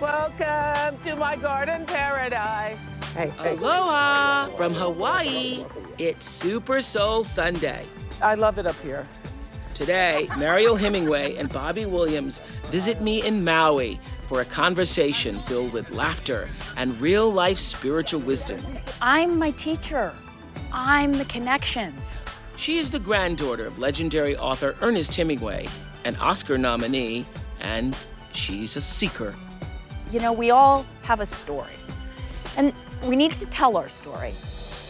Welcome to my garden paradise. Hey. Aloha from Hawaii. It's Super Soul Sunday. I love it up here. Today, Mariel Hemingway and Bobby Williams visit me in Maui for a conversation filled with laughter and real-life spiritual wisdom. I'm my teacher. I'm the connection. She is the granddaughter of legendary author Ernest Hemingway, an Oscar nominee, and she's a seeker. You know, we all have a story, and we need to tell our story.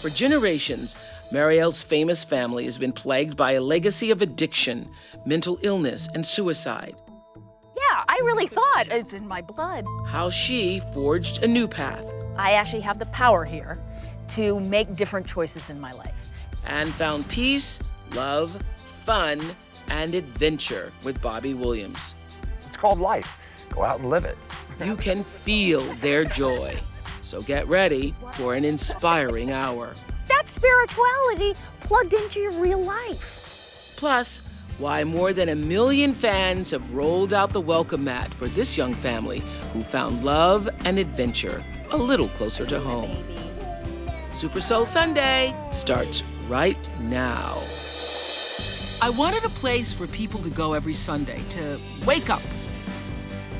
For generations, Mariel's famous family has been plagued by a legacy of addiction, mental illness, and suicide. Yeah, I really thought it's in my blood. How she forged a new path I actually have the power here to make different choices in my life. and found peace, love, fun, and adventure with Bobby Williams. It's called life. Go out and live it. You can feel their joy. So get ready for an inspiring hour. That's spirituality plugged into your real life. Plus, why more than 1 million fans have rolled out the welcome mat for this young family who found love and adventure a little closer to home. Super Soul Sunday starts right now. I wanted a place for people to go every Sunday to wake up.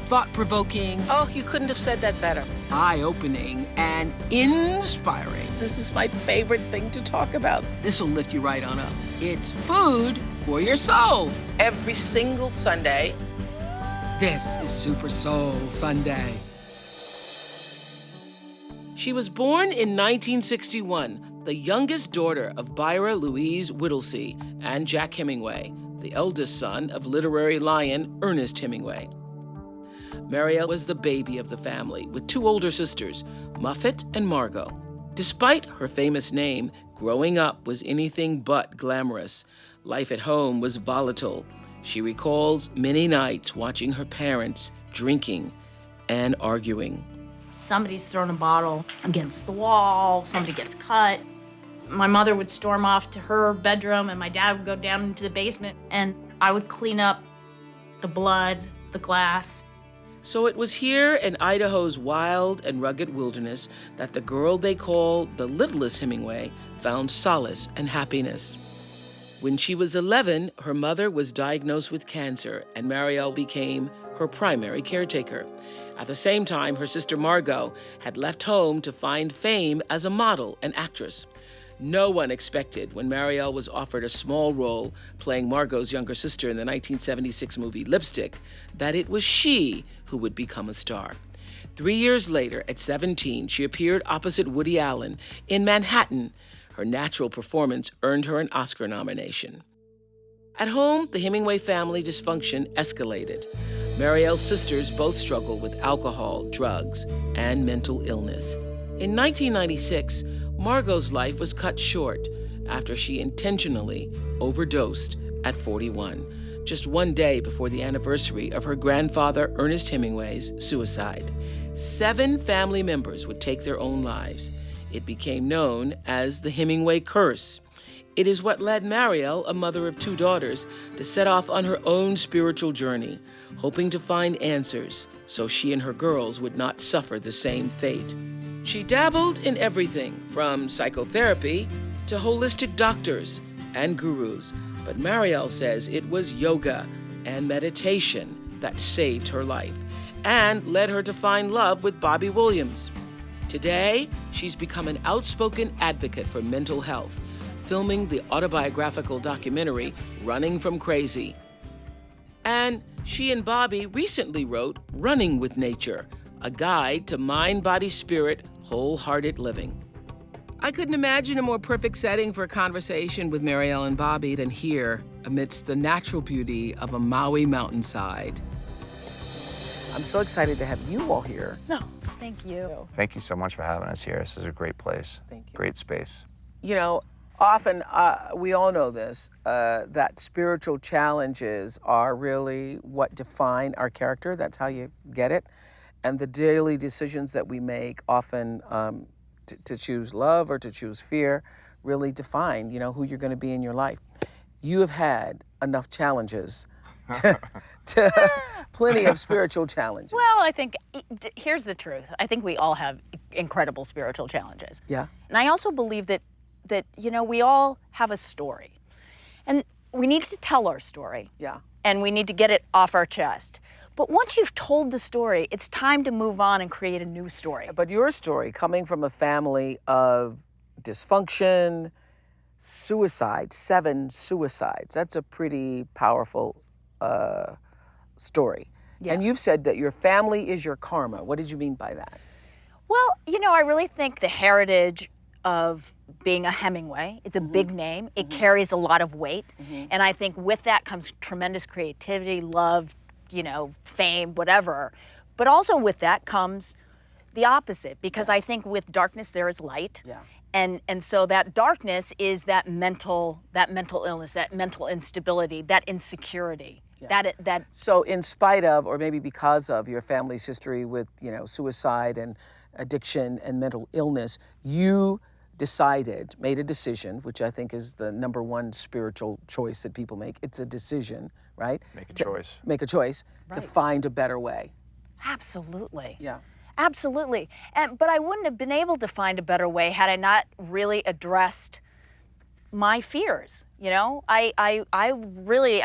Thought-provoking, Oh, you couldn't have said that better. eye-opening, and inspiring. This is my favorite thing to talk about. This'll lift you right on up. It's food for your soul. Every single Sunday. This is Super Soul Sunday. She was born in 1961, the youngest daughter of Byra Louise Whittlesey and Jack Hemingway, the eldest son of literary lion Ernest Hemingway. Mariel was the baby of the family, with 2 older sisters, Muffet and Margot. Despite her famous name, growing up was anything but glamorous. Life at home was volatile. She recalls many nights watching her parents drinking and arguing. Somebody's thrown a bottle against the wall, somebody gets cut. My mother would storm off to her bedroom, and my dad would go down into the basement, and I would clean up the blood, the glass. So it was here in Idaho's wild and rugged wilderness that the girl they call the littlest Hemingway found solace and happiness. When she was 11, her mother was diagnosed with cancer, and Mariel became her primary caretaker. At the same time, her sister Margot had left home to find fame as a model and actress. No one expected when Mariel was offered a small role playing Margot's younger sister in the 1976 movie Lipstick that it was she who would become a star. 3 years later, at 17, she appeared opposite Woody Allen in Manhattan. Her natural performance earned her an Oscar nomination. At home, the Hemingway family dysfunction escalated. Mariel's sisters both struggled with alcohol, drugs, and mental illness. In 1996, Margot's life was cut short after she intentionally overdosed at 41, just 1 day before the anniversary of her grandfather Ernest Hemingway's suicide. 7 family members would take their own lives. It became known as the Hemingway curse. It is what led Mariel, a mother of 2 daughters, to set off on her own spiritual journey, hoping to find answers so she and her girls would not suffer the same fate. She dabbled in everything from psychotherapy to holistic doctors and gurus, but Mariel says it was yoga and meditation that saved her life and led her to find love with Bobby Williams. Today, she's become an outspoken advocate for mental health, filming the autobiographical documentary Running from Crazy. And she and Bobby recently wrote Running with Nature, a guide to mind, body, spirit, wholehearted living. I couldn't imagine a more perfect setting for a conversation with Mariel and Bobby than here, amidst the natural beauty of a Maui mountainside. I'm so excited to have you all here. No, thank you. Thank you so much for having us here. This is a great place. Thank you. Great space. You know, often, we all know this, that spiritual challenges are really what define our character. That's how you get it. And the daily decisions that we make often to choose love or to choose fear really define, who you're going to be in your life. You have had enough challenges to plenty of spiritual challenges. Well, I think here's the truth. I think we all have incredible spiritual challenges. Yeah. And I also believe that we all have a story. And we need to tell our story. Yeah. And we need to get it off our chest. But once you've told the story, it's time to move on and create a new story. But your story, coming from a family of dysfunction, suicide, 7 suicides, that's a pretty powerful story. Yeah. And you've said that your family is your karma. What did you mean by that? Well, I really think the heritage of being a Hemingway, it's a big name. It carries a lot of weight. And I think with that comes tremendous creativity, love, fame, whatever. But also with that comes the opposite, because I think with darkness there is light. Yeah. And so that darkness is that mental illness, that mental instability, that insecurity. Yeah. That So in spite of, or maybe because of, your family's history with, suicide and addiction and mental illness, you made a decision, which I think is the number one spiritual choice that people make. It's a decision, right? Make a choice. Make a choice to find a better way. Absolutely. Yeah. Absolutely. But I wouldn't have been able to find a better way had I not really addressed my fears. I really,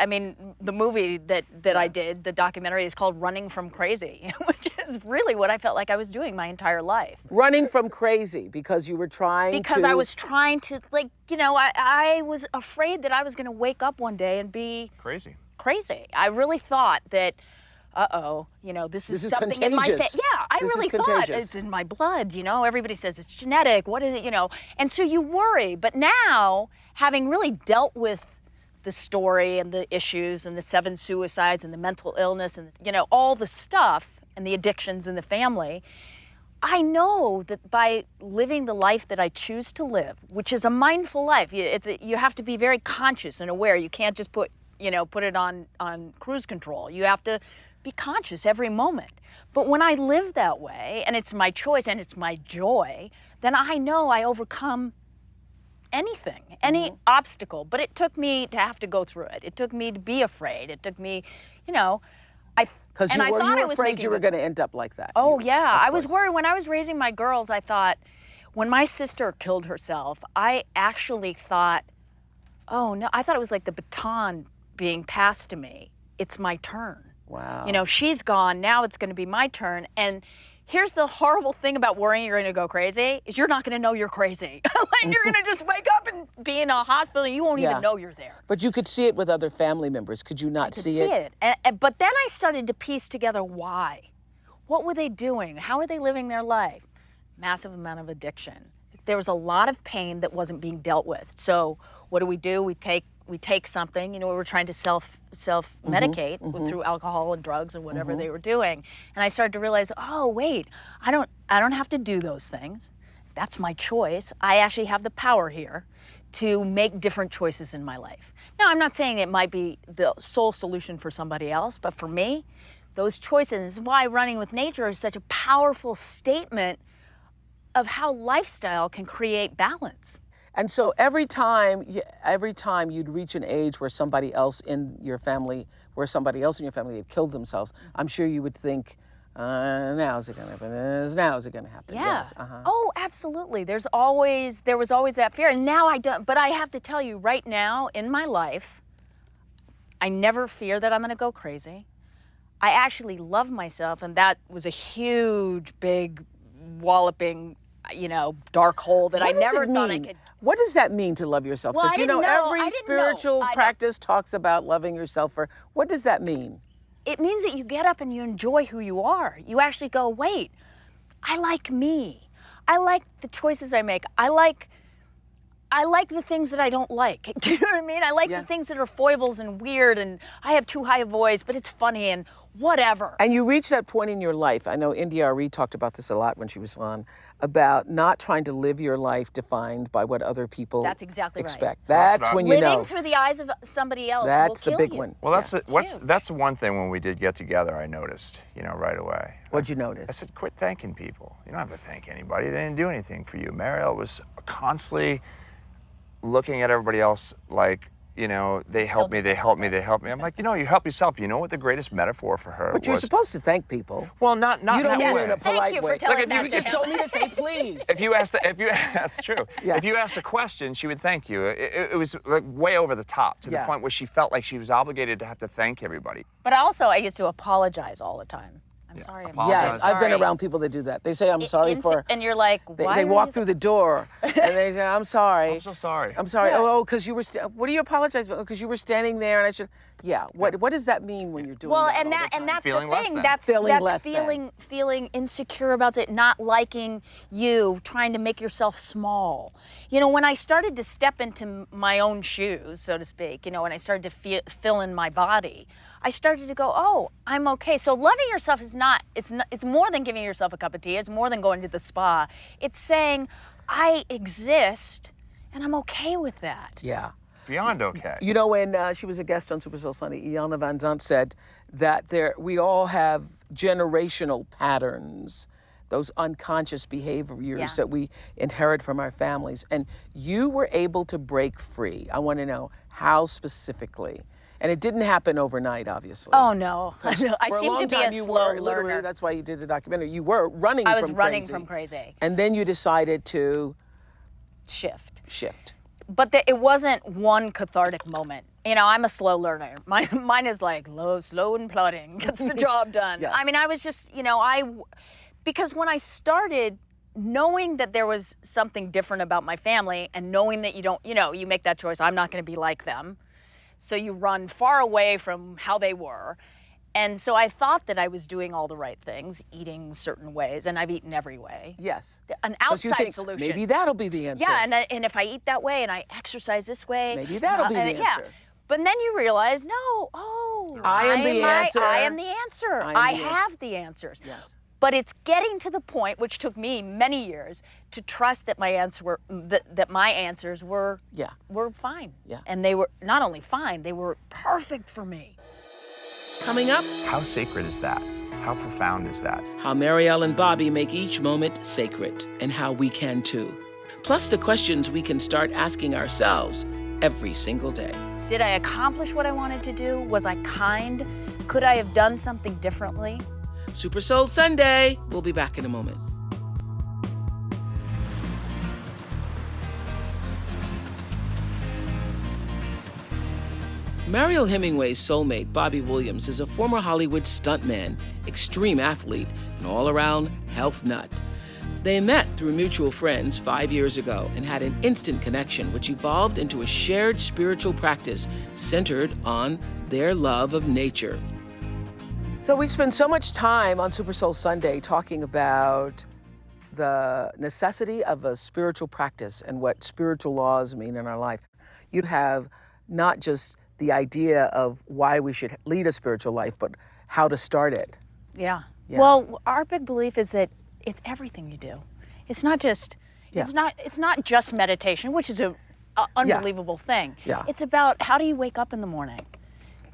the movie that I did, the documentary, is called Running from Crazy, which is really what I felt like I was doing my entire life. Running from crazy because you were trying Because to... I was trying to, I was afraid that I was going to wake up one day and be Crazy. crazy. I really thought that, this is something in my contagious. Yeah, I This is really thought contagious. it's in my blood. Everybody says it's genetic. What is it? And so you worry. But now, having really dealt with the story and the issues and the 7 suicides and the mental illness and all the stuff and the addictions in the family, I know that by living the life that I choose to live, which is a mindful life, you have to be very conscious and aware. You can't just put it on cruise control. You have to be conscious every moment. But when I live that way, and it's my choice and it's my joy, then I know I overcome anything, any obstacle. But it took me to have to go through it. It took me to be afraid. It took me, Because you were afraid you were going to end up like that. Oh, yeah. I was worried. When I was raising my girls, I thought, when my sister killed herself, I actually thought, oh, no, I thought it was like the baton being passed to me. It's my turn. Wow. She's gone. Now it's going to be my turn. And here's the horrible thing about worrying you're going to go crazy, is you're not going to know you're crazy. You're going to just wake up and be in a hospital and you won't even know you're there. But you could see it with other family members. Could you not see it? But then I started to piece together why. What were they doing? How were they living their life? Massive amount of addiction. There was a lot of pain that wasn't being dealt with. So what do? We take something, we're trying to self-medicate through alcohol and drugs and whatever they were doing. And I started to realize, oh, wait, I don't have to do those things. That's my choice. I actually have the power here to make different choices in my life. Now, I'm not saying it might be the sole solution for somebody else, but for me, those choices is why running with nature is such a powerful statement of how lifestyle can create balance. And so every time you'd reach an age where somebody else in your family had killed themselves, I'm sure you would think, now is it going to happen? Now is it going to happen? Yeah. Yes. Oh, absolutely. There was always that fear. And now I don't, but I have to tell you right now in my life, I never fear that I'm going to go crazy. I actually love myself. And that was a huge, big, walloping, dark hole that I never thought I could. What does that mean to love yourself? Well, Because I didn't know. every spiritual practice talks about loving yourself. What does that mean? It means that you get up and you enjoy who you are. You actually go, wait, I like me. I like the choices I make. I like the things that I don't like. Do you know what I mean? I like the things that are foibles and weird, and I have too high a voice, but it's funny and whatever. And you reach that point in your life. I know India Arie talked about this a lot when she was on, about not trying to live your life defined by what other people That's exactly expect. right. That's when you know. Living through the eyes of somebody else That's will the kill big you. one. Well, that's one thing when we did get together I noticed, right away. What'd you notice? I said, quit thanking people. You don't have to thank anybody. They didn't do anything for you. Mariel was constantly looking at everybody else like, you know, they Still help me, they help me, they help me. I'm like, you know, you help yourself. You know what the greatest metaphor for her But you're was? supposed to thank people. Well, not You in don't that mean way. it in a Thank polite you for way. telling Look, if that you to just him. told me to say please. If you that's true. Yeah. If you asked a question, she would thank you. It was like way over the top to the Yeah. point where she felt like she was obligated to have to thank everybody. But I used to apologize all the time. I'm sorry, I'm apologize. sorry. Yes, I'm I've been sorry. around people that do that. They say, I'm sorry for... And you're like, why? They are walk you through the door and they say, I'm sorry. I'm so sorry. I'm sorry. Yeah. Oh, because you were... what do you apologize for? Because you were standing there and I should... Yeah. What does that mean when you're doing Well, that and all the time? that's Feeling the less thing. than. That's Feeling less than. feeling insecure about it, not liking you, trying to make yourself small. You know, when I started to step into my own shoes, so to speak, you know, when I started to fill in my body, I started to go, oh, I'm okay. So loving yourself is not, it's more than giving yourself a cup of tea. It's more than going to the spa. It's saying, I exist and I'm okay with that. Yeah. Beyond okay. You know, when she was a guest on Super Soul Sunday, Iyanla Van Zant said that we all have generational patterns, those unconscious behaviors that we inherit from our families. And you were able to break free. I want to know how specifically. And it didn't happen overnight, obviously. Oh, no. I For a seem long to be time a you slow were, literally, learner. that's why you did the documentary. You were running from I crazy. was running from crazy. And then you decided to shift. But it wasn't one cathartic moment. You know, I'm a slow learner. Mine is like slow and plodding, gets the job done. Yes. I mean, I was just, you know, because when I started knowing that there was something different about my family and knowing that you make that choice, I'm not going to be like them. So you run far away from how they were. And so I thought that I was doing all the right things, eating certain ways, and I've eaten every way. Yes. An 'Cause you outside think, solution. maybe that'll be the answer. Yeah, and if I eat that way and I exercise this way, Maybe that'll be the yeah. answer. But then you realize, I am the answer. I am the answer. I am I the have the answers. Yes. But it's getting to the point, which took me many years, to trust that my answers were fine. Yeah. And they were not only fine, they were perfect for me. Coming up, How sacred is that? How profound is that? how Mariel and Bobby make each moment sacred and how we can too. Plus the questions we can start asking ourselves every single day. Did I accomplish what I wanted to do? Was I kind? Could I have done something differently? Super Soul Sunday. We'll be back in a moment. Mariel Hemingway's soulmate, Bobby Williams, is a former Hollywood stuntman, extreme athlete, and all-around health nut. They met through mutual friends 5 years ago and had an instant connection, which evolved into a shared spiritual practice centered on their love of nature. So we spend so much time on Super Soul Sunday talking about the necessity of a spiritual practice and what spiritual laws mean in our life. You have not just the idea of why we should lead a spiritual life, but how to start it. Yeah. Yeah. Well, our big belief is that it's everything you do. It's not just Yeah. it's not just meditation, which is a unbelievable thing. Yeah. It's about, how do you wake up in the morning?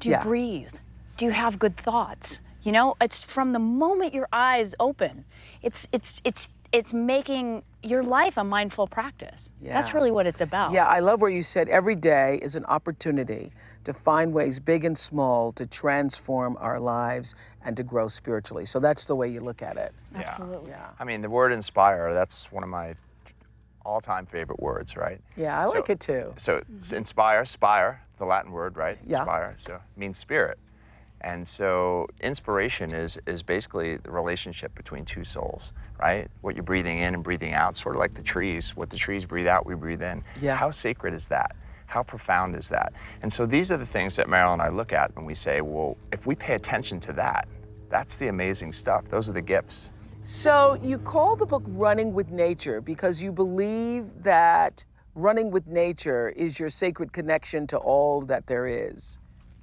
Do you Yeah. breathe? Do you have good thoughts? You know, it's from the moment your eyes open. It's making your life a mindful practice. That's Yeah. really what it's about. Yeah, I love where you said every day is an opportunity to find ways, big and small, to transform our lives and to grow spiritually. So that's the way you look at it. Absolutely. Yeah. I mean, the word inspire, that's one of my all-time favorite words, right? Yeah, I So- like it too. So it's inspire, spire, the Latin word, right? Yeah. Inspire, so means spirit. And so inspiration is basically the relationship between two souls, right? What you're breathing in and breathing out, sort of like the trees. What the trees breathe out, we breathe in. Yeah. How sacred is that? How profound is that? And so these are the things that Mariel and I look at when we say, well, if we pay attention to that, that's the amazing stuff. Those are the gifts. So you call the book Running with Nature because you believe that running with nature is your sacred connection to all that there is.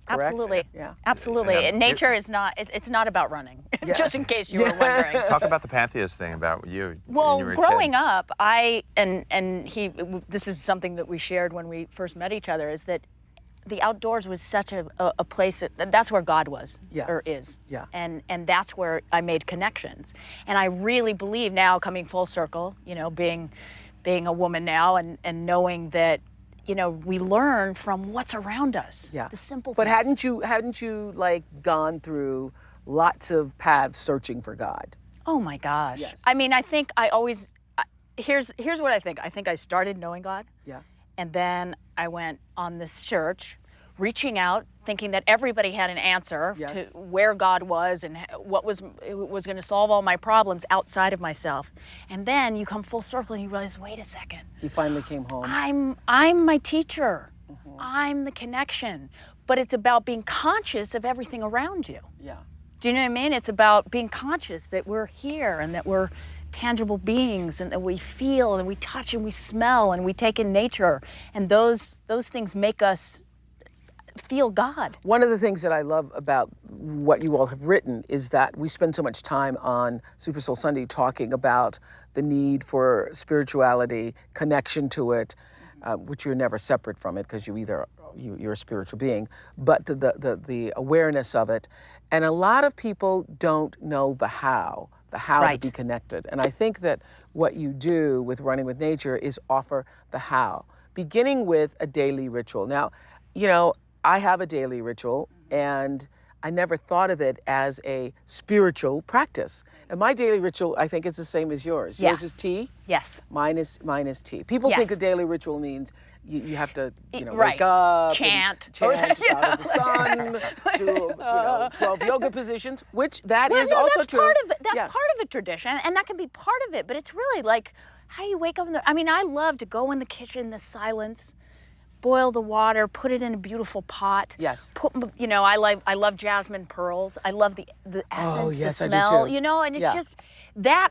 Correct? Absolutely. Yeah. Absolutely. Yeah. And nature is not, it's not about running, just in case you were wondering. Talk about the pantheist thing about you Well, when you were a growing kid. up, this is something that we shared when we first met each other, is that the outdoors was such a place that's where God was, Yeah. or is. Yeah. And that's where I made connections. And I really believe now, coming full circle, you know, being a woman now and knowing that, we learn from what's around us. Yeah. The simple But things. hadn't you like gone through lots of paths searching for God? Oh my gosh. Yes. I mean, I think I always, here's what I think. I think I started knowing God. Yeah. And then I went on this search, reaching out, thinking that everybody had an answer Yes. to where God was and what was going to solve all my problems outside of myself. And then you come full circle and you realize, wait a second. You finally came home. I'm my teacher. I'm the connection. But it's about being conscious of everything around you. Yeah. Do you know what I mean? It's about being conscious that we're here and that we're tangible beings and that we feel and we touch and we smell and we take in nature. And those things make us feel God. One of the things that I love about what you all have written is that we spend so much time on Super Soul Sunday talking about the need for spirituality, connection to it, which you're never separate from it because you're a spiritual being, but the awareness of it. And a lot of people don't know the how Right. to be connected. And I think that what you do with Running with Nature is offer the how, beginning with a daily ritual. Now, I have a daily ritual, and I never thought of it as a spiritual practice. And my daily ritual, I think, is the same as yours. Yeah. Yours is tea. Yes. Mine is tea. People Yes. think a daily ritual means you have to Right. wake up, Chant. and chant out of the sun, do 12 yoga positions, which that is also that's true. part of it. That's Yeah. part of a tradition, and that can be part of it. But it's really like, how do you wake up I mean, I love to go in the kitchen, the silence, boil the water, put it in a beautiful pot. Yes. I love jasmine pearls. I love the essence, yes, the I do smell. too. And it's Yeah. just that.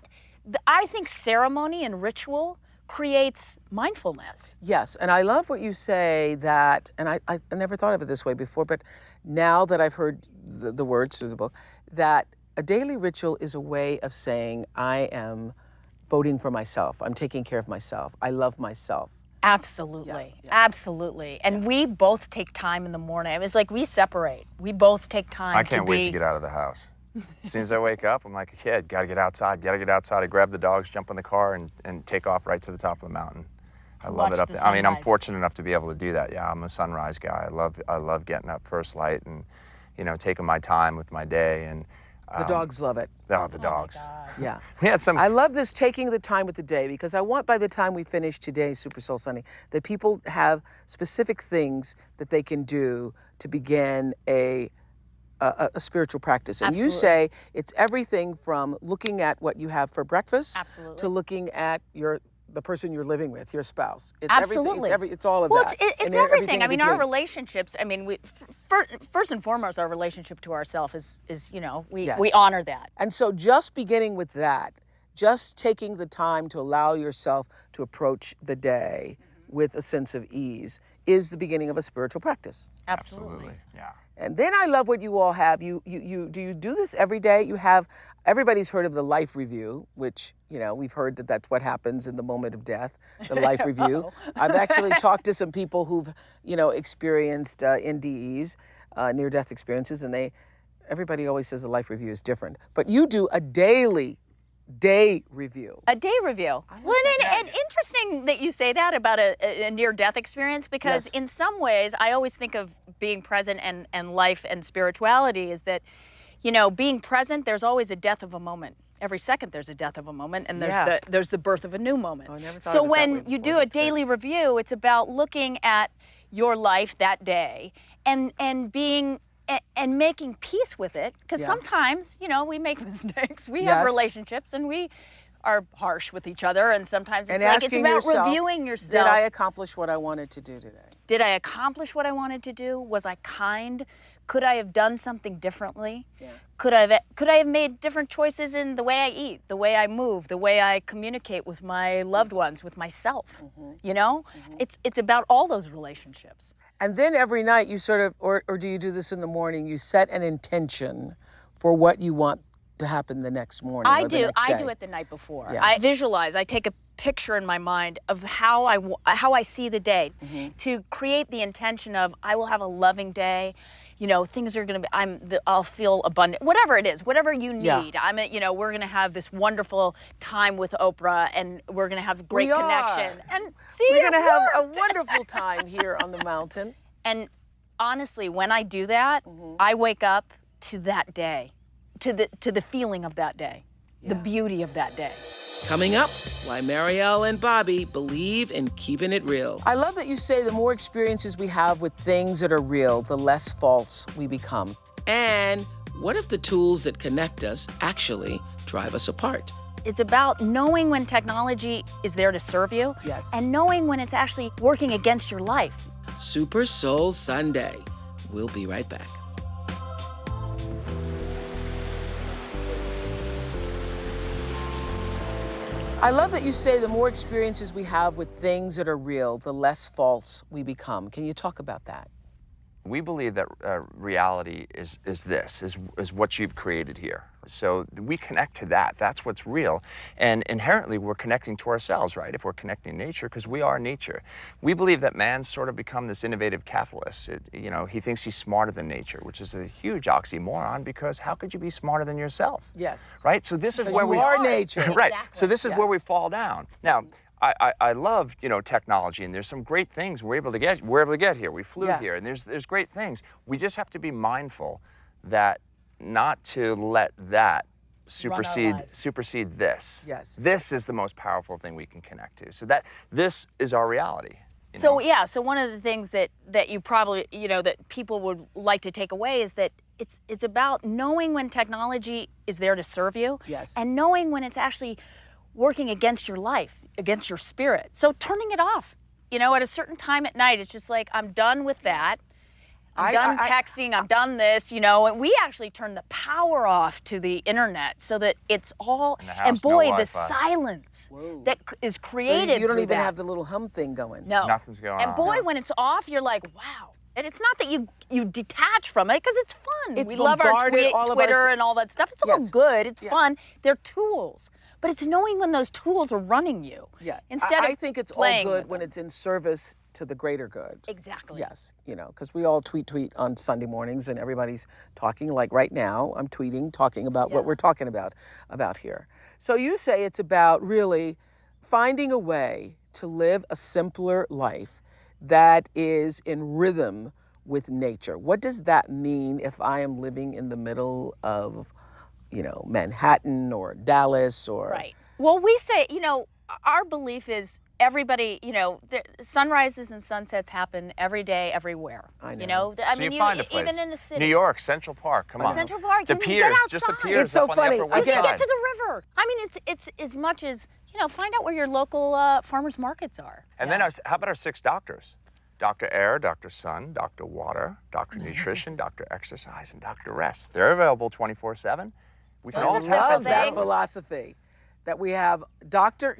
I think ceremony and ritual creates mindfulness. Yes, and I love what you say that, and I never thought of it this way before, but now that I've heard the words through the book, that a daily ritual is a way of saying, I am voting for myself. I'm taking care of myself. I love myself. Absolutely. Yeah. Absolutely. And we both take time in the morning. It was like we separate. We both take time I can't to wait be to get out of the house. As soon as I wake up, I'm like a kid, gotta get outside. I grab the dogs, jump in the car, and take off right to the top of the mountain. I love Watch it up the there. I mean, I'm sunrise. fortunate enough to be able to do that. Yeah, I'm a sunrise guy. I love getting up first light and, taking my time with my day. And The dogs love it. oh, the dogs. Yeah. We had some. I love this taking the time with the day, because I want by the time we finish today's Super Soul Sunday that people have specific things that they can do to begin a spiritual practice. And you Absolutely. say it's everything from looking at what you have for breakfast Absolutely. to looking at the person you're living with, your spouse. It's Absolutely. It's all of Well, that. it's And everything. I in mean, our between. relationships. I mean, first and foremost, our relationship to ourselves is Yes. we honor that. And so just beginning with that, just taking the time to allow yourself to approach the day with a sense of ease is the beginning of a spiritual practice. Absolutely. Yeah. And then I love what you all have. Do you do this every day? You have, everybody's heard of the life review, which, we've heard that that's what happens in the moment of death, the life review. I've actually talked to some people who've, experienced NDEs, near-death experiences, and everybody always says the life review is different. But you do a day review. A day review. Well, and interesting that you say that about a near-death experience, because Yes. in some ways, I always think of being present and life and spirituality is that, being present, there's always a death of a moment. Every second there's a death of a moment, and there's the birth of a new moment. Oh, I never thought So of it that when way you before. do a That's good. daily review, it's about looking at your life that day and being and making peace with it, because Yeah. sometimes, we make mistakes. We have Yes. relationships, and we are harsh with each other, and sometimes it's And like it's asking about yourself, reviewing yourself. Did I accomplish what I wanted to do today? Did I accomplish what I wanted to do? Was I kind? Could I have done something differently? Yeah. Could I have made different choices in the way I eat, the way I move, the way I communicate with my loved ones, with myself? It's about all those relationships. And then every night you sort of, or do you do this in the morning, you set an intention for what you want to happen the next morning or the next day. I do it the night before. Yeah. I visualize. I take a picture in my mind of how I see the day, to create the intention of I will have a loving day. things are going to be, I'll feel abundant, whatever it is, whatever you need. Yeah. We're going to have this wonderful time with Oprah, and we're going to have great We are. connection. And see, We're going to have a worked. wonderful time here on the mountain. And honestly, when I do that, I wake up to that day, to the feeling of that day, the beauty of that day. Coming up, why Mariel and Bobby believe in keeping it real. I love that you say the more experiences we have with things that are real, the less false we become. And what if the tools that connect us actually drive us apart? It's about knowing when technology is there to serve you, Yes. and knowing when it's actually working against your life. Super Soul Sunday. We'll be right back. I love that you say the more experiences we have with things that are real, the less false we become. Can you talk about that? We believe that reality is what you've created here. So we connect to that. That's what's real. And inherently, we're connecting to ourselves, right? If we're connecting to nature, because we are nature. We believe that man's sort of become this innovative capitalist. He thinks he's smarter than nature, which is a huge oxymoron, because how could you be smarter than yourself? Yes. Right? So this is Because where you we are nature. Right. Exactly. So this is where Yes. we fall down. Now, I love technology, and there's some great things we're able to get here. We flew here, and there's great things. We just have to be mindful that not to let that supersede this. Yes. This is the most powerful thing we can connect to. So that this is our reality. So one of the things that you probably that people would like to take away is that it's about knowing when technology is there to serve you, Yes. and knowing when it's actually working against your life, against your spirit. So turning it off, at a certain time at night, it's just like, I'm done with that. I'm done texting, I'm done this, and we actually turn the power off to the internet so that it's all, In the house, and boy, no the Wi-Fi. silence that is So created you don't through even that. have the little hum thing going. No. Nothing's going And on. boy, when it's off, you're like, wow. And it's not that you detach from it, because it's fun. It's We love our bombarded all of our Twitter and all that stuff. It's all Yes. good. It's fun. They're tools. But it's knowing when those tools are running you. Yeah. Instead of I think it's all playing good with when them. it's in service to the greater good. Exactly. Yes, because we all tweet on Sunday mornings, and everybody's talking. Like right now, I'm tweeting, talking about what we're talking about here. So you say it's about really finding a way to live a simpler life that is in rhythm with nature. What does that mean if I am living in the middle of, Manhattan or Dallas or... Right. Well, we say, our belief is everybody, sunrises and sunsets happen every day, everywhere. I know. You know, I So mean, you find a place. even in the city. New York, Central Park, come on. Central Park, The you can piers, get just the outside. piers It's so up on funny. the Upper I West You get should Side. get to the river. I mean, it's as much as, find out where your local farmers markets are. And then how about our 6 doctors? Dr. Air, Dr. Sun, Dr. Water, Dr. Nutrition, Dr. Exercise, and Dr. Rest. They're available 24/7. We can Those all are tap simple into that things. those. philosophy that we have Dr.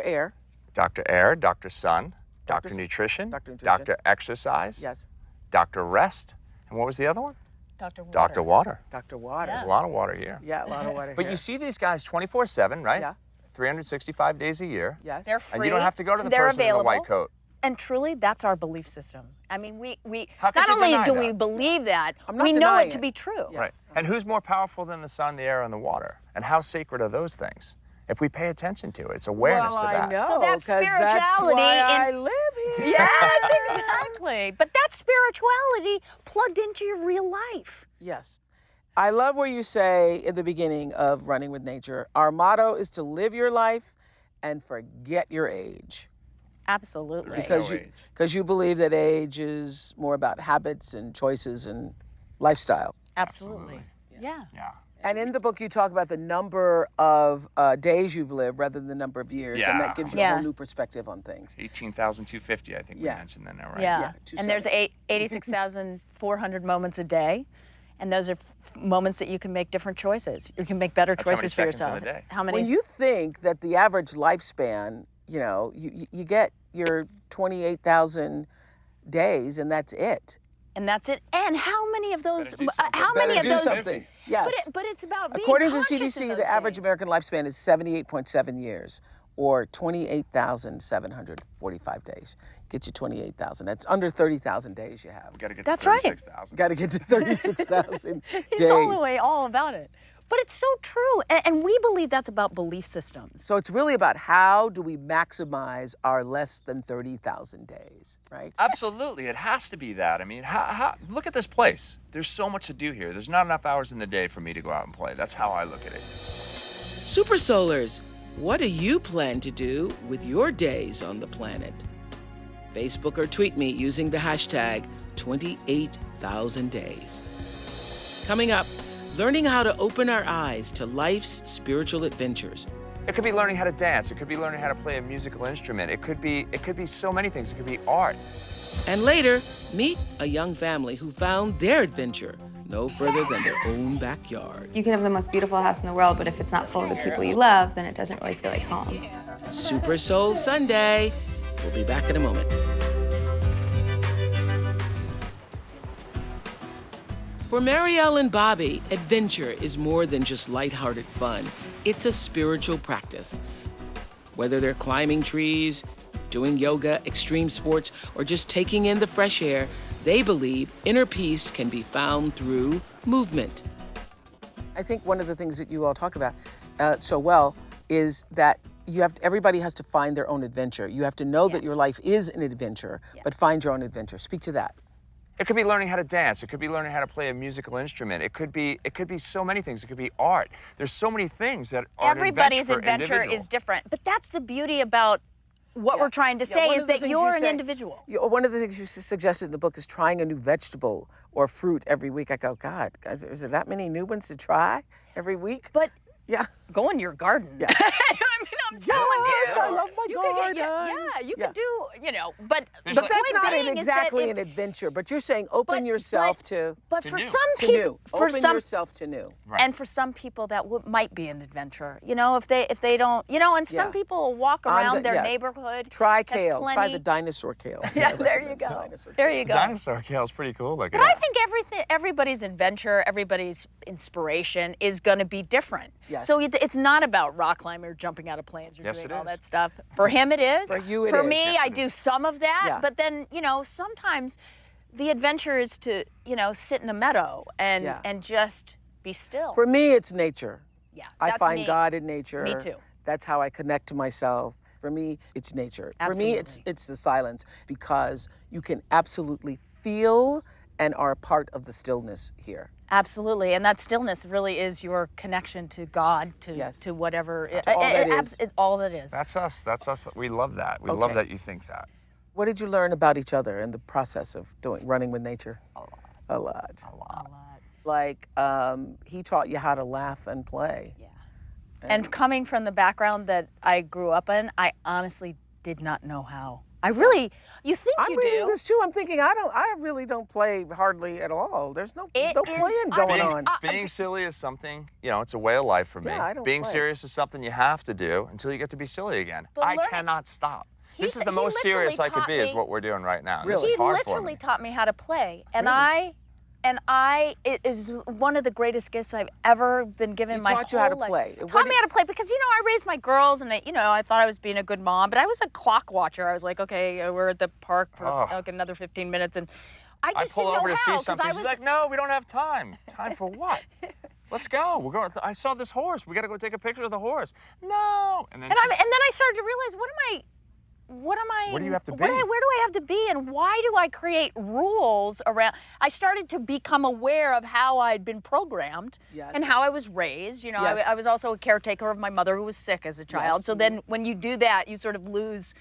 Air. Dr. Air, Dr. Sun, Dr. Sun, Nutrition, Dr. Nutrition. Dr. Exercise, Yes. Dr. Rest, and what was the other one? Dr. Water. Dr. Water. Dr. Water. There's a lot of water here. Yeah, a lot of water But here. you see these guys 24/7, right? Yeah. 365 days a year. Yes. They're free. And you don't have to go to the They're person available. in the white coat. And truly, that's our belief system. I mean, we How could not you only deny do that? we believe that, I'm not we know denying it to it. be true. Yeah. Right. And who's more powerful than the sun, the air, and the water? And how sacred are those things? If we pay attention to it, it's awareness well, to that. I know, So that's 'cause spirituality That's why I in- live here. Yes, exactly. But that's spirituality plugged into your real life. Yes. I love where you say in the beginning of Running with Nature, our motto is to live your life and forget your age. Absolutely. Because you believe that age is more about habits and choices and lifestyle. Absolutely. Yeah. Yeah. And in the book, you talk about the number of days you've lived rather than the number of years, and that Yeah. gives you a Yeah. whole new perspective on things. 18,250, I think we Yeah. mentioned that now, right? Yeah. Yeah, And there's 86,400 moments a day. And those are moments that you can make different choices. You can make better That's how many choices for seconds in yourself. a day. How many? When you think that the average lifespan, you get your 28,000 days, and that's it. and that's it. And how many of those? Better do something. How many Better of do those? something. Yes. But it's about being According to the conscious in CDC, those the average days. American lifespan is 78.7 years. or 28,745 days. Get you 28,000. That's under 30,000 days you have. Got to get That's to right. 36,000. Got to get to 36,000 days. He's all about it. But it's so true. And we believe that's about belief systems. So it's really about how do we maximize our less than 30,000 days, right? Absolutely, it has to be that. I mean, look at this place. There's so much to do here. There's not enough hours in the day for me to go out and play. That's how I look at it. Super Solars, what do you plan to do with your days on the planet? Facebook or tweet me using the hashtag 28,000days. Coming up, learning how to open our eyes to life's spiritual adventures. It could be learning how to dance. It could be learning how to play a musical instrument. It could be so many things. It could be art. And later, meet a young family who found their adventure no further than their own backyard. You can have the most beautiful house in the world, but if it's not full of the people you love, then it doesn't really feel like home. Super Soul Sunday. We'll be back in a moment. For Mariel and Bobby, adventure is more than just lighthearted fun. It's a spiritual practice. Whether they're climbing trees, doing yoga, extreme sports, or just taking in the fresh air, they believe inner peace can be found through movement. I think one of the things that you all talk about so well is that everybody has to find their own adventure. You have to know that your life is an adventure, but find your own adventure. Speak to that. It could be learning how to dance. It could be learning how to play a musical instrument. It could be so many things. It could be art. There's so many things that are Everybody's an adventure individual. is different. But that's the beauty about what we're trying to say one is of the that things you're you an say- individual. One of the things you suggested in the book is trying a new vegetable or fruit every week. I go, God, guys, is there that many new ones to try every week? But Yeah. go in your garden. Yeah. I mean, I'm telling Yes, you. I love my you could garden. you could do, but But the that's point not being is exactly that an adventure. But you're saying open but- yourself to But To for new. some new. people, for Open some yourself to new. Right. and for some people that might be an adventure. If they don't, and some Yeah. people will walk around their yeah. neighborhood. Try That's kale. Try plenty- the dinosaur kale. Yeah, there you go. Dinosaur There kale. you go. Dinosaur kale is pretty cool looking. But I think everybody's adventure, everybody's inspiration is going to be different. Yes. So it's not about rock climbing or jumping out of planes or Yes, doing it all is. that stuff. For him, it is. For you, it For is. me, Yes, I it do is. some of that. Yeah. But then, sometimes the adventure is to, sit in a meadow and Yeah. and just be still. For me, it's nature. yeah, I that's find me. God in nature. Me too. That's how I connect to myself. For me, it's nature. For me, Absolutely. it's the silence because you can absolutely feel and are a part of the stillness here. Absolutely, and that stillness really is your connection to God, Yes. to whatever. all that is. It's all that is. That's us. That's us. We love that. We love Okay. that you think that. What did you learn about each other in the process of running with nature? A lot. A lot. Like he taught you how to laugh and play. Yeah. And coming from the background that I grew up in, I honestly did not know how. You think I'm you reading do. this too. I'm thinking I really don't play hardly at all. There's no It is- playing going Being, on. being silly is something, it's a way of life for me. Yeah, I don't Being play. serious is something you have to do until you get to be silly again. But I learning- cannot stop. This is He the most literally serious I could taught be is me- what we're doing right now. And Really? This He is hard for literally me. taught me how to play, and Really? it is one of the greatest gifts I've ever been given. He my taught you how to whole life. play. Taught What me did- how to play because I raised my girls, and I thought I was being a good mom, but I was a clock watcher. I was like, okay, we're at the park for like another 15 minutes, and I I just pull didn't over know to how, see 'cause something. I She's was, like, no, we don't have time. Time for what? Let's go. We're going. I saw this horse. We got to go take a picture of the horse. No. And then and then I started to realize, what am I? Where do you have to be? Where do I have to be, and why do I create rules around? I started to become aware of how I'd been programmed Yes. and how I was raised. Yes. I was also a caretaker of my mother who was sick as a child. Yes. So then when you do that, you sort of lose.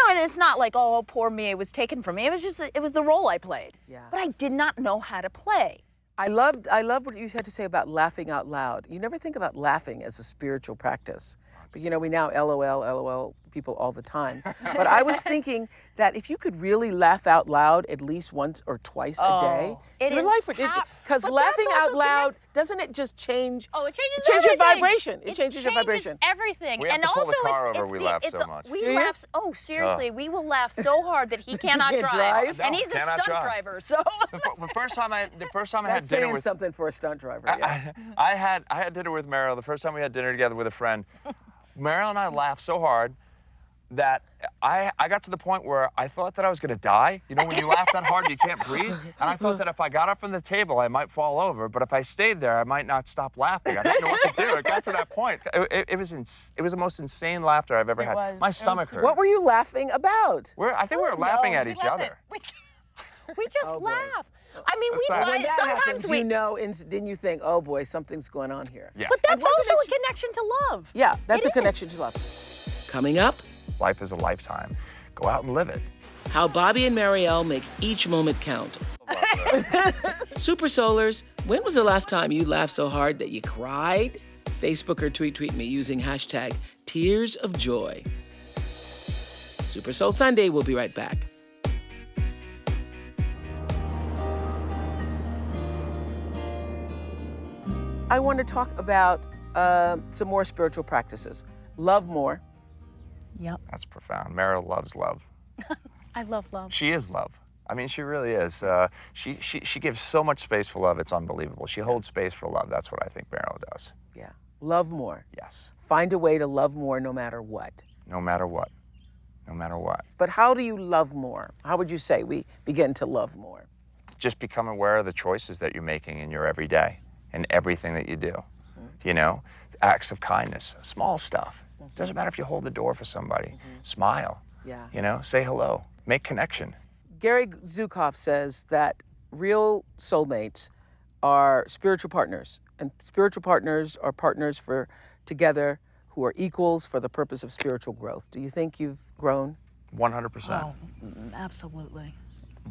And it's not like, oh, poor me, it was taken from me. It was the role I played. Yeah. But I did not know how to play. I loved what you had to say about laughing out loud. You never think about laughing as a spiritual practice. But we now LOL people all the time. But I was thinking that if you could really laugh out loud at least once or twice a day, it your is life would. Because but laughing that's out also loud, doesn't it just change? Oh, it changes your everything. vibration. It changes your vibration. Everything. We have and to pull also the car it's, over, it's we the, laugh it's so a- much. We Do you? laugh. Oh, seriously, we will laugh so hard that he cannot can't drive? and No, he's a cannot stunt drive. driver. So the first time I had That's dinner saying with something for a stunt driver. Yeah. I had dinner with Mariel. The first time we had dinner together with a friend, Mariel and I laughed so hard that I got to the point where I thought that I was gonna die. You know, when you laugh that hard, you can't breathe. And I thought that if I got up from the table, I might fall over. But if I stayed there, I might not stop laughing. I didn't know what to do. It got to that point. It was the most insane laughter I've ever had. My stomach hurt. What were you laughing about? I think we were laughing at each other. We just laugh. I mean, What's that? When that sometimes happens, you know, didn't you think, oh boy, something's going on here? Yeah. But that's And wasn't also it- a connection to love. Yeah, that's It a connection is. to love. Coming up, Life is a lifetime. Go out and live it. how Bobby and Mariel make each moment count. Super Solars, when was the last time you laughed so hard that you cried? Facebook or tweet me using hashtag Tears of Joy. Super Soul Sunday, we'll be right back. I want to talk about some more spiritual practices. Love more. Yep. That's profound. Mariel loves love. I love love. She is love. I mean, she really is. She gives so much space for love, it's unbelievable. She holds space for love. That's what I think Mariel does. Yeah. Love more. Yes. Find a way to love more no matter what. No matter what. No matter what. But how do you love more? How would you say we begin to love more? Just become aware of the choices that you're making in your everyday and everything that you do. You know, acts of kindness, small stuff. Doesn't matter if you hold the door for somebody. Smile. Yeah. You know, say hello. Make connection. Gary Zukav says that real soulmates are spiritual partners, and spiritual partners are partners for together who are equals for the purpose of spiritual growth. Do you think you've grown? 100%. Absolutely.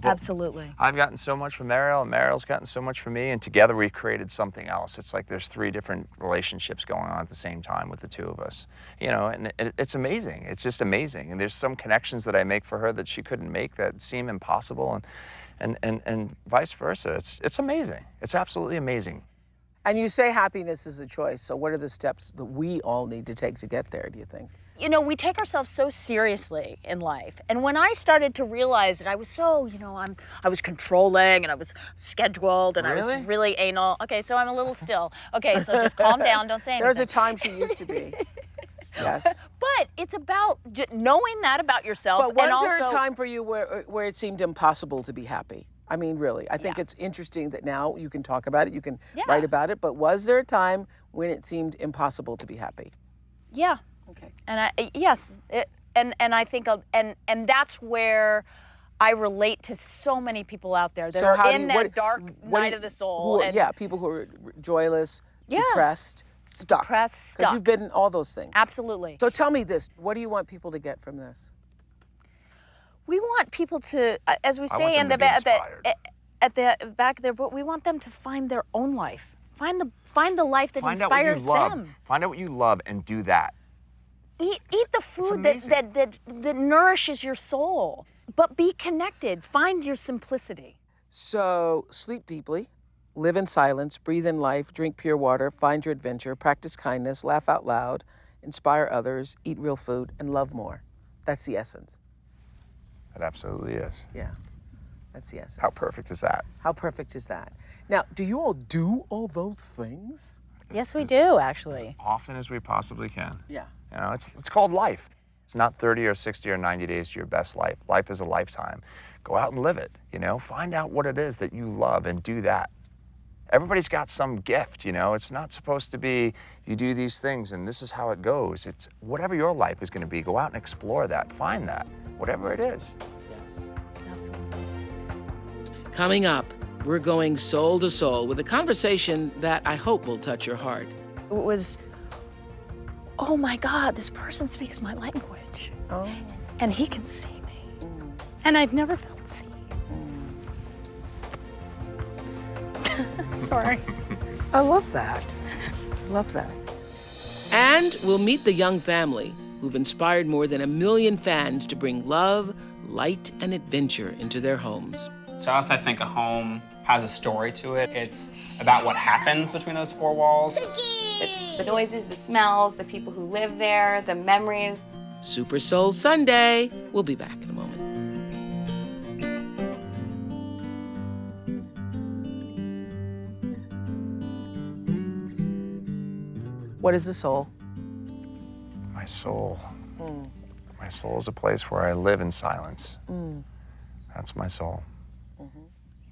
Absolutely. I've gotten so much from Mariel, and Mariel's gotten so much from me, and together we've created something else. It's like there's 3 different relationships going on at the same time with the 2 of us. You know, and it's amazing. It's just amazing. And there's some connections that I make for her that she couldn't make that seem impossible, and vice versa. It's amazing. It's absolutely amazing. And you say happiness is a choice, so what are the steps that we all need to take to get there, do you think? You know, we take ourselves so seriously in life. And when I started to realize that I was so, you know, I was controlling and I was scheduled and I Really? was really anal. Okay, so I'm a little still. Okay, so just calm down, don't say anything. There's a time she used to be. Yes. But it's about knowing that about yourself. But was and also, there a time for you where it seemed impossible to be happy? I mean, really, I think it's interesting that now you can talk about it, you can write about it, but was there a time when it seemed impossible to be happy? Yeah. Okay. And I think and that's where I relate to so many people out there that So are how do in you- that what- dark what do night you- of the soul. people who are joyless, Yeah. depressed, stuck. Depressed, Because stuck. you've been in all those things. Absolutely. So tell me this, what do you want people to get from this? We want people to, as we I say want in them the to be inspired. at the back there, but we want them to find their own life. Find the life that Find out what you inspires love. them. Find out what you love and do that. Eat the food amazing. that nourishes your soul. But be connected. Find your simplicity. So sleep deeply, live in silence, breathe in life, drink pure water, find your adventure, practice kindness, laugh out loud, inspire others, eat real food, and love more. That's the essence. It absolutely is. Yeah, that's the essence. How perfect is that? How perfect is that? Now, do you all do all those things? Yes, we do, actually. Often as we possibly can. Yeah. You know, it's called life. It's not 30 or 60 or 90 days to your best life. Life is a lifetime. Go out and live it, you know? Find out what it is that you love and do that. Everybody's got some gift, you know? It's not supposed to be you do these things and this is how it goes. It's whatever your life is going to be. Go out and explore that. Find that, whatever it is. Yes. Absolutely. Coming up, we're going soul to soul with a conversation that I hope will touch your heart. It was, oh my God, this person speaks my language. Oh. And he can see me. And I've never felt seen. Sorry. I love that. Love that. And we'll meet the young family who've inspired more than 1 million fans to bring love, light, and adventure into their homes. To us, I think a home has a story to it. It's about what happens between those 4 walls. It's the noises, the smells, the people who live there, the memories. Super Soul Sunday. We'll be back in a moment. What is the soul? My soul. My soul is a place where I live in silence. That's my soul.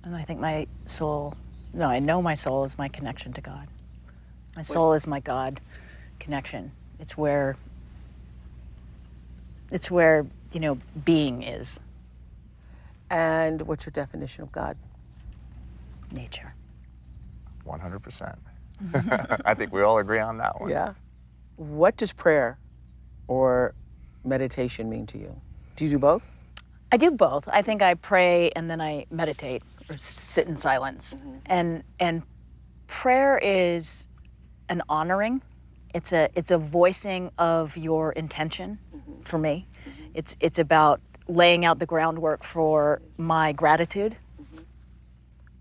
And I think my soul, no, I know my soul is my connection to God. My soul is my God connection. It's where, you know, being is. And what's your definition of God? Nature. 100%. I think we all agree on that one. Yeah. What does prayer or meditation mean to you? Do you do both? I do both. I think I pray and then I meditate or sit in silence. And prayer is an honoring. It's a voicing of your intention for me. It's about laying out the groundwork for my gratitude.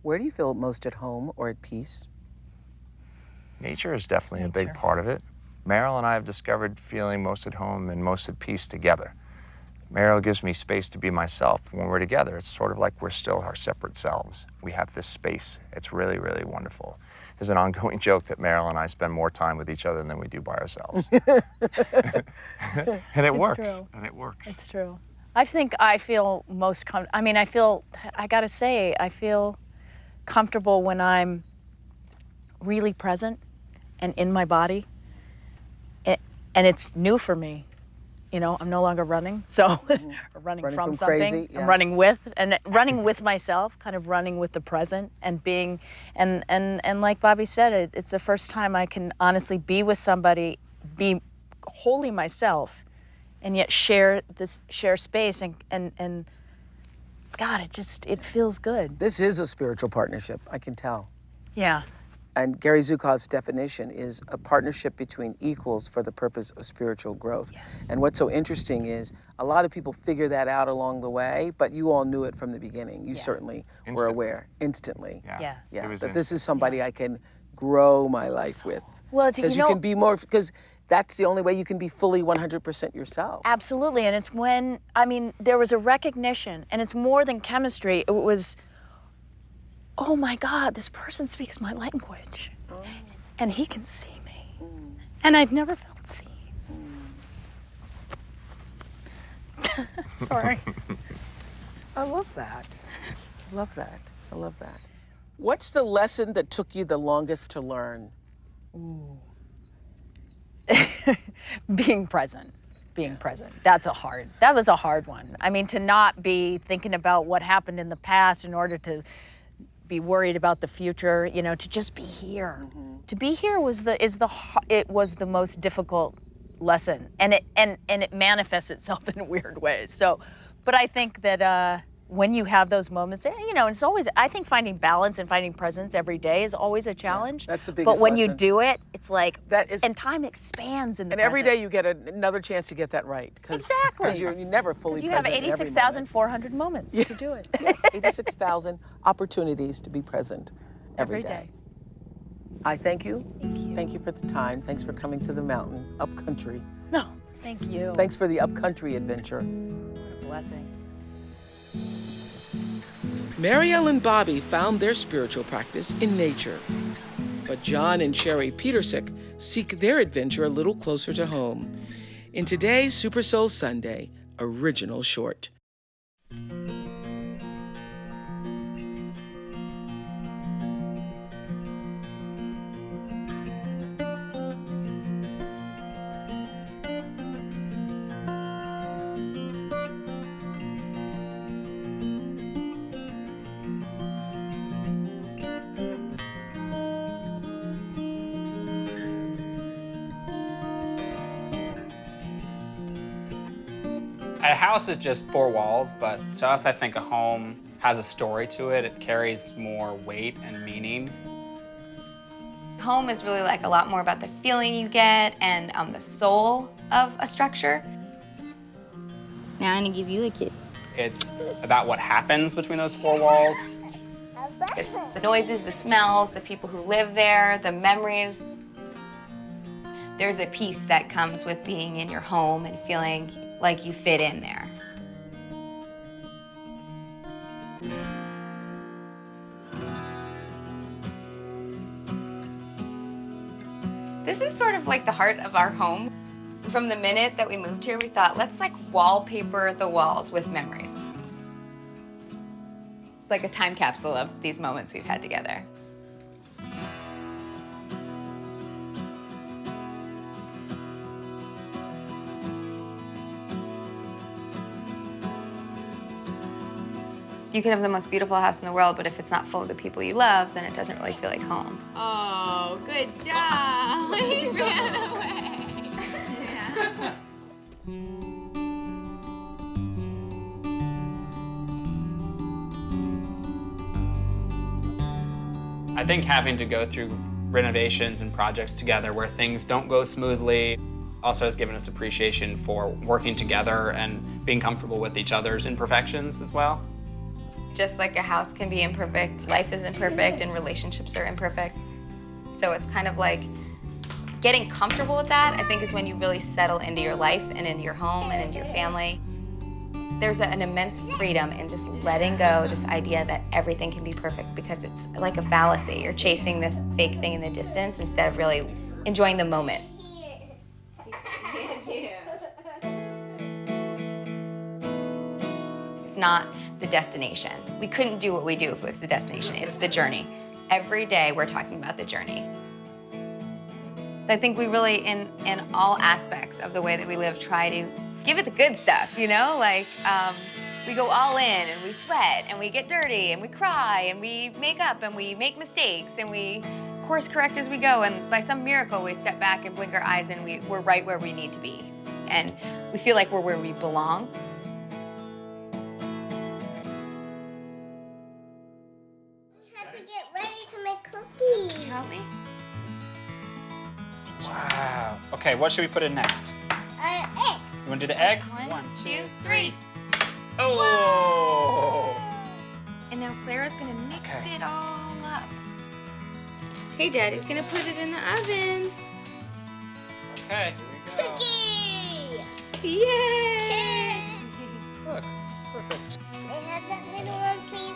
Where do you feel most at home or at peace? Nature is definitely a big part of it. Mariel and I have discovered feeling most at home and most at peace together. Mariel gives me space to be myself. When we're together, it's sort of like we're still our separate selves. We have this space. It's really, really wonderful. There's an ongoing joke that Mariel and I spend more time with each other than we do by ourselves. And it works. True. And it works. It's true. I think I feel most I gotta say, I feel comfortable when I'm really present and in my body. And it's new for me. You know, I'm no longer running, so running from something. Crazy, yeah. I'm running with myself, kind of running with the present and being, and like Bobby said, it's the first time I can honestly be with somebody, be wholly myself, and yet share space and God, it feels good. This is a spiritual partnership, I can tell. Yeah. And Gary Zukav's definition is a partnership between equals for the purpose of spiritual growth. Yes. And what's so interesting is a lot of people figure that out along the way, but you all knew it from the beginning. You certainly were aware instantly. Yeah. Yeah. It was But this is somebody I can grow my life with. Well, because you can be more, because that's the only way you can be fully 100% yourself. Absolutely, and it's when, there was a recognition, and it's more than chemistry. It was, oh my God, this person speaks my language, and he can see me, and I'd never felt seen. Sorry. I love that. I love that. I love that. What's the lesson that took you the longest to learn? Being present. That was a hard one. To not be thinking about what happened in the past in order to be worried about the future, to just be here. To be here was the most difficult lesson, and it manifests itself in weird ways. So, but I think that when you have those moments, it's always, I think finding balance and finding presence every day is always a challenge. That's the biggest But when you lesson. do it, it's like, That is- and time expands in the And every present. day you get another chance to get that right. Exactly. Because you're never fully Because you have present in every moment. 86,400 moments to do it. Yes, 86,000 opportunities to be present every day. I thank you. Thank you. Thank you for the time. Thanks for coming to the mountain, up country. No, thank you. Thanks for the up country adventure. What a blessing. Mariel and Bobby found their spiritual practice in nature. But John and Sherry Petersick seek their adventure a little closer to home in today's Super Soul Sunday original short. A house is just four walls, but to us, I think a home has a story to it. It carries more weight and meaning. Home is really like a lot more about the feeling you get and the soul of a structure. Now I'm gonna give you a kiss. It's about what happens between those four walls. It's the noises, the smells, the people who live there, the memories. There's a peace that comes with being in your home and feeling like you fit in there. This is sort of like the heart of our home. From the minute that we moved here, we thought, let's like wallpaper the walls with memories. Like a time capsule of these moments we've had together. You can have the most beautiful house in the world, but if it's not full of the people you love, then it doesn't really feel like home. Oh, good job. He ran away. Yeah. I think having to go through renovations and projects together where things don't go smoothly also has given us appreciation for working together and being comfortable with each other's imperfections as well. Just like a house can be imperfect, life is imperfect, and relationships are imperfect. So it's kind of like getting comfortable with that, I think, is when you really settle into your life and into your home and into your family. There's an immense freedom in just letting go this idea that everything can be perfect, because it's like a fallacy. You're chasing this fake thing in the distance instead of really enjoying the moment. It's not the destination. We couldn't do what we do if it was the destination. It's the journey. Every day we're talking about the journey. I think we really, in all aspects of the way that we live, try to give it the good stuff, you know? Like, we go all in and we sweat and we get dirty and we cry and we make up and we make mistakes and we course correct as we go, and by some miracle we step back and blink our eyes and we're right where we need to be. And we feel like we're where we belong. Get ready to make cookies. Can you help me? Wow. Okay, what should we put in next? Egg. You want to do the egg? One, two, three. Oh! And now Clara's gonna mix Okay. it all up. Okay, Daddy's gonna put it in the oven. Okay, here we go. Cookie. Yay! Look, it's perfect. They have that little one clean